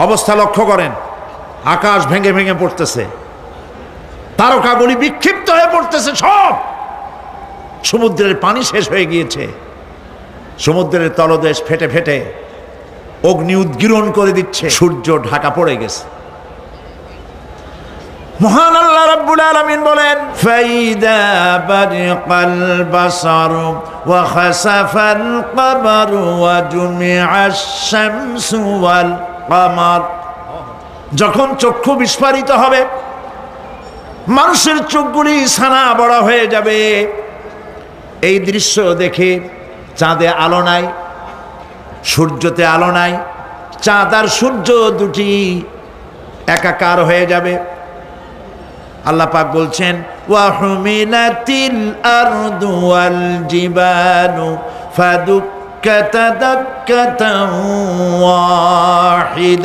অবস্থা লক্ষ্য করেন, আকাশ ভেঙে ভেঙে পড়তেছে, তারকাগুলি বিক্ষিপ্ত হয়ে পড়তেছে, সব সমুদ্রের পানি শেষ হয়ে গিয়েছে, সমুদ্রের তলদেশ ফেটে ফেটে অগ্নি উদ্গীরণ করে দিচ্ছে, সূর্য ঢাকা পড়ে গেছে। মহান আল্লাহ রাব্বুল আলামিন বলেন, ফাইদা বারিকাল বাসারু ওয়া খাসাফাল কমারু ওয়া জুমিআশ শামসু ওয়াল কমার। যখন চক্ষু বিস্ফারিত হবে, মানুষের চোখগুলি ছানা বড়া হয়ে যাবে, এই দৃশ্য দেখে চাঁদে আলো নাই, সূর্যতে আলো নাই, চাঁদ আর সূর্য দুটি একাকার হয়ে যাবে। আল্লাহ পাক বলছেন, ওয়া হুমিলাতিল আরদু ওয়াল জিবালু ফাদুক্কাতা দাক্কাতান ওয়াহিদা।